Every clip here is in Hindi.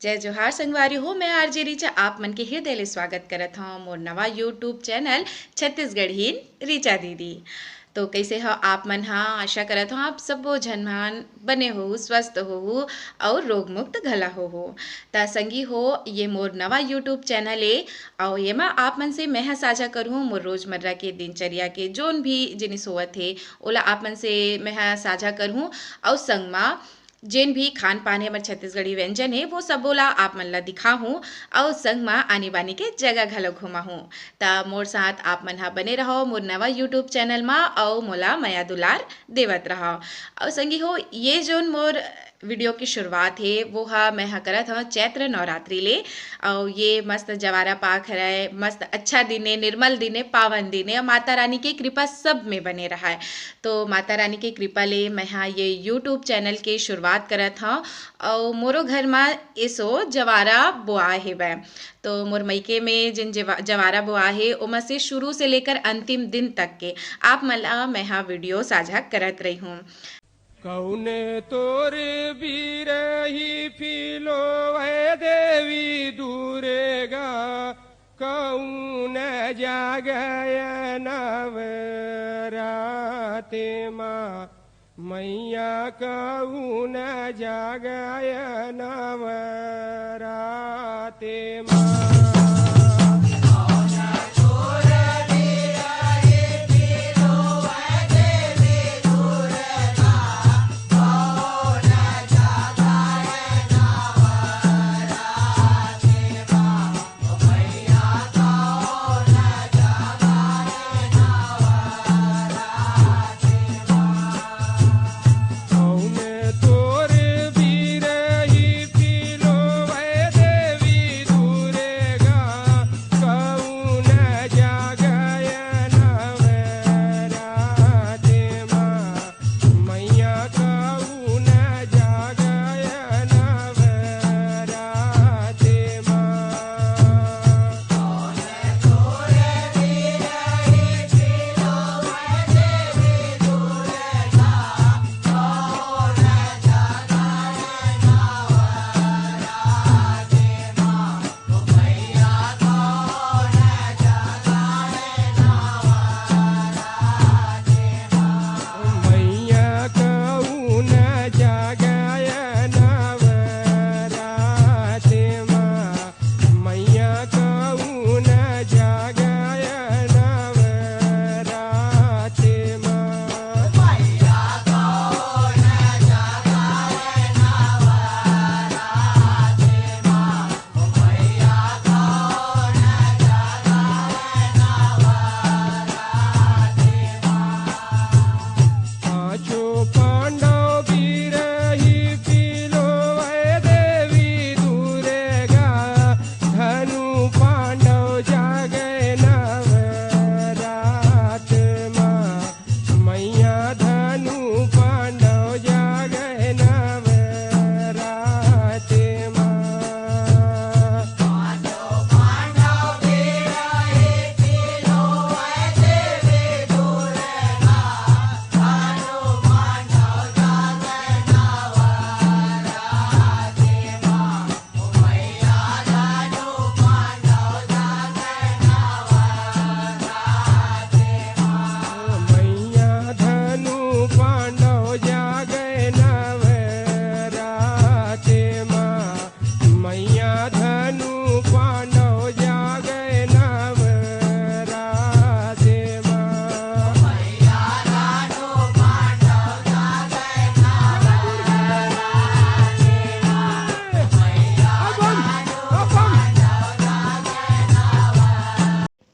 जय जोहार संगवारी हो। मैं आरजे रीचा आप मन के हृदय ले स्वागत करत हूँ मोर नवा यूट्यूब चैनल छत्तीसगढ़ी रीचा दीदी। तो कैसे हो आप मन? हाँ, आशा करत हूँ आप सब झन मन बने हो, स्वस्थ हो और रोग मुक्त घला हो। ता संगी हो, ये मोर नवा यूट्यूब चैनल है और ये मा आप मन से मैं साझा करूँ मोर रोजमर्रा के दिनचर्या के जोन भी जिनिस होवत है ओला आप मन से मैं साझा करूँ और संग मा जेन भी खान पान है हमारे छत्तीसगढ़ी व्यंजन है वो सब बोला आप मन ला दिखा हूँ और संग मा आनी बानी के जगह घलो घुमा हूँ। ता मोर साथ आप मन हा बने रहो मोर नवा यूट्यूब चैनल मा और मोला माया दुलार देवत रहो। और संगी हो, ये जोन मोर वीडियो की शुरुआत है वो हा मैं हा करत हूँ चैत्र नवरात्रि ले। और ये मस्त जवारा पाक है, मस्त अच्छा दिन है, निर्मल दिन है, पावन दिन है और माता रानी की कृपा सब में बने रहा है। तो माता रानी की कृपा ले मैं हाँ ये यूट्यूब चैनल के शुरुआत करत हूँ और मोरो घर में ऐसो जवारा बोआ है वह। तो मोर मईके में जिन जवारा बोआ है उमा से शुरू से लेकर अंतिम दिन तक के आप मला मैं हाँ वीडियो साझा करत रही हूँ। कौने तोर बिरही फिलो है देवी दूरेगा कौन जागय नवराते माँ मैया कौन जागय नवराते माँ।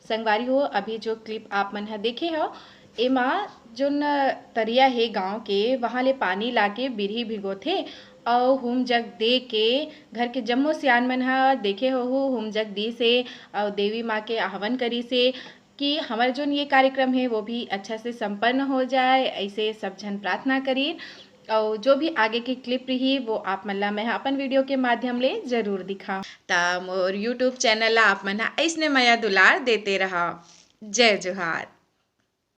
संगवारी हो, अभी जो क्लिप आप मन हा देखे हो एमा जोन तरिया है गांव के वहाँ ले पानी लाके बिरही भिगोथे और हुम जग दे के घर के जम्मो सियान मन हा देखे हो हुम जग दी से और देवी माँ के आह्वान करी से कि हमारा जो ये कार्यक्रम है वो भी अच्छा से संपन्न हो जाए, ऐसे सब जन प्रार्थना करी। और जो भी आगे की क्लिप रही वो आप मन ला मैं अपन वीडियो के माध्यम ले जरूर दिखा। ता मोर यूट्यूब चैनल ला आप मन ऐसने माया दुलार देते रहा। जय जोहार।